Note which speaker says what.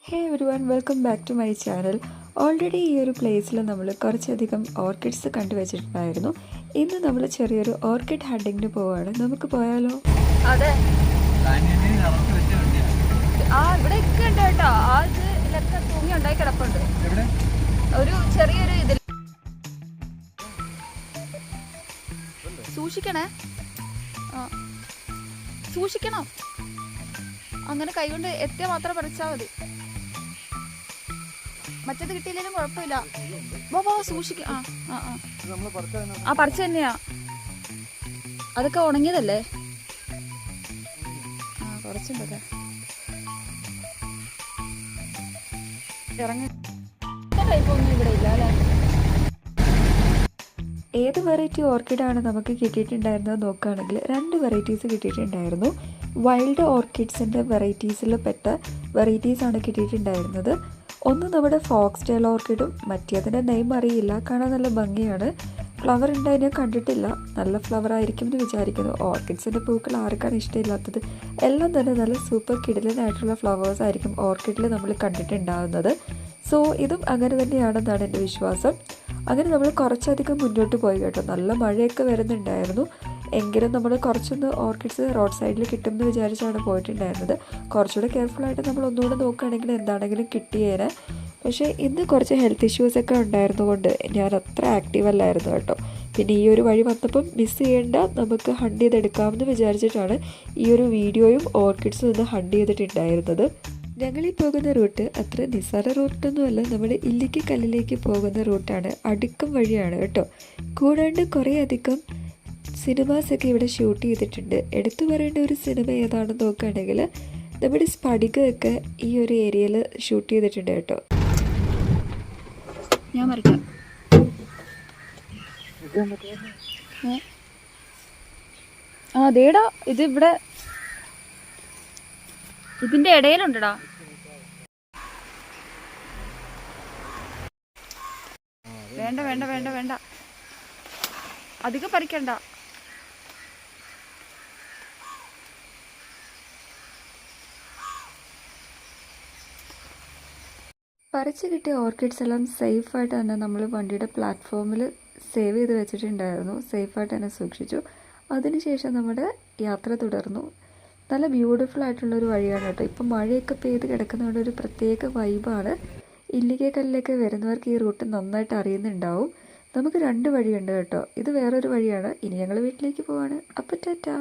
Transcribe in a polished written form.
Speaker 1: Hey everyone, welcome back to my channel. Already ഈ ഒരു പ്ലേസിൽ നമ്മൾ കുറച്ചധികം ഓർക്കിഡ്സ് കണ്ടുവച്ചിട്ടുണ്ടായിരുന്നു. ഇന്ന് നമ്മൾ ചെറിയൊരു ഓർക്കിഡ് ഹണ്ടിങ്ങിന് പോവാണ്. നമുക്ക് പോയാലോ?
Speaker 2: അതെ, ഇവിടെയൊക്കെ ഉണ്ട് കേട്ടോ. ഇതിലൊക്കെ തൂങ്ങി ഉണ്ടായി കിടപ്പുണ്ട്. ഒരു ചെറിയൊരു ഇതിൽ സൂക്ഷിക്കണേ, സൂക്ഷിക്കണം. അങ്ങനെ കൈകൊണ്ട് എത്തിയാൽ മാത്രം പറിച്ചാൽ മതി. മറ്റേത് കിട്ടിയില്ലെങ്കിലും കുഴപ്പമില്ല. വാ സൂക്ഷിക്ക. ആ പറിച്ച തന്നെയാ. അതൊക്കെ ഉണങ്ങിയതല്ലേ? കുറച്ചുണ്ടല്ലേ. ഇറങ്ങി ടൈപ്പൊന്നും ഇവിടെ ഇല്ല അല്ലേ?
Speaker 1: ഏത് വെറൈറ്റി ഓർക്കിഡാണ് നമുക്ക് കിട്ടിയിട്ടുണ്ടായിരുന്നത് നോക്കുകയാണെങ്കിൽ 2 വെറൈറ്റീസ് കിട്ടിയിട്ടുണ്ടായിരുന്നു. വൈൽഡ് ഓർക്കിഡ്സിൻ്റെ വെറൈറ്റീസിൽ പെട്ട വെറൈറ്റീസാണ് കിട്ടിയിട്ടുണ്ടായിരുന്നത്. ഒന്ന് നമ്മുടെ ഫോക്സ് ടെയിൽ ഓർക്കിഡും മറ്റേതിൻ്റെ നെയിം അറിയില്ല. കാണാൻ നല്ല ഭംഗിയാണ്. ഫ്ലവർ ഉണ്ടായി ഞാൻ കണ്ടിട്ടില്ല. നല്ല ഫ്ലവർ ആയിരിക്കും എന്ന് വിചാരിക്കുന്നു. ഓർക്കിഡ്സിൻ്റെ പൂക്കൾ ആർക്കാണ് ഇഷ്ടമില്ലാത്തത്? എല്ലാം തന്നെ നല്ല സൂപ്പർ കിടിലനായിട്ടുള്ള ഫ്ലവേഴ്സ് ആയിരിക്കും ഓർക്കിഡിൽ നമ്മൾ കണ്ടിട്ടുണ്ടാകുന്നത്. സോ ഇതും അങ്ങനെ തന്നെയാണെന്നാണ് എൻ്റെ വിശ്വാസം. അങ്ങനെ നമ്മൾ കുറച്ചധികം മുന്നോട്ട് പോയി കേട്ടോ. നല്ല മഴയൊക്കെ വരുന്നുണ്ടായിരുന്നു. എങ്കിലും നമ്മൾ കുറച്ചൊന്ന് ഓർക്കിഡ്സ് റോഡ് സൈഡിൽ കിട്ടുമെന്ന് വിചാരിച്ചാണ് പോയിട്ടുണ്ടായിരുന്നത്. കുറച്ചുകൂടെ കെയർഫുള്ളായിട്ട് നമ്മൾ ഒന്നുകൂടെ നോക്കുകയാണെങ്കിൽ എന്താണെങ്കിലും കിട്ടിയേനെ. പക്ഷേ ഇന്ന് കുറച്ച് ഹെൽത്ത് ഇഷ്യൂസൊക്കെ ഉണ്ടായിരുന്നുകൊണ്ട് ഞാൻ അത്ര ആക്റ്റീവ് അല്ലായിരുന്നു കേട്ടോ. പിന്നെ ഈ ഒരു വഴി വന്നപ്പം മിസ് ചെയ്യേണ്ട, നമുക്ക് ഹണ്ട് ചെയ്തെടുക്കാമെന്ന് വിചാരിച്ചിട്ടാണ് ഈ ഒരു വീഡിയോയും ഓർക്കിഡ്സും ഒന്ന് ഹണ്ട് ചെയ്തിട്ടുണ്ടായിരുന്നത്. ഞങ്ങളീ പോകുന്ന റൂട്ട് അത്ര നിസ്സാര റൂട്ടൊന്നുമല്ല. നമ്മുടെ ഇല്ലിക്കക്കല്ലിലേക്ക് പോകുന്ന റൂട്ടാണ്. അടുക്കം വഴിയാണ് കേട്ടോ. കൂടാണ്ട് കുറേ അധികം സിനിമാസൊക്കെ ഇവിടെ ഷൂട്ട് ചെയ്തിട്ടുണ്ട്. എടുത്തു പറയേണ്ട ഒരു സിനിമ ഏതാണെന്ന് നോക്കുകയാണെങ്കിൽ നമ്മുടെ സ്ഫടികമൊക്കെ ഈ ഒരു ഏരിയയിൽ ഷൂട്ട് ചെയ്തിട്ടുണ്ട് കേട്ടോ.
Speaker 2: ഞാൻ മറിക്കാം. അതേടാ, ഇത് ഇവിടെ ഇതിന്റെ ഇടയിലുണ്ടടാ. വേണ്ട വേണ്ട വേണ്ട വേണ്ട, അധികം പറിക്കണ്ട.
Speaker 1: പറിച്ച് കിട്ടിയ ഓർക്കിഡ്സ് എല്ലാം സേഫായിട്ട് തന്നെ നമ്മൾ വണ്ടിയുടെ പ്ലാറ്റ്ഫോമിൽ സേവ് ചെയ്ത് വെച്ചിട്ടുണ്ടായിരുന്നു. സേഫായിട്ട് തന്നെ സൂക്ഷിച്ചു. അതിനുശേഷം നമ്മുടെ യാത്ര തുടർന്നു. നല്ല ബ്യൂട്ടിഫുൾ ആയിട്ടുള്ളൊരു വഴിയാണ് കേട്ടോ. ഇപ്പം മഴയൊക്കെ പെയ്ത് കിടക്കുന്നതുകൊണ്ട് ഒരു പ്രത്യേക വൈബാണ്. ഇല്ലിക്കക്കല്ലിലേക്ക് വരുന്നവർക്ക് ഈ റൂട്ട് നന്നായിട്ട് അറിയുന്നുണ്ടാവും. നമുക്ക് 2 വഴിയുണ്ട് കേട്ടോ. ഇത് വേറൊരു വഴിയാണ്. ഇനി ഞങ്ങൾ വീട്ടിലേക്ക് പോവാണ്. അപ്പോൾ ടാറ്റാ.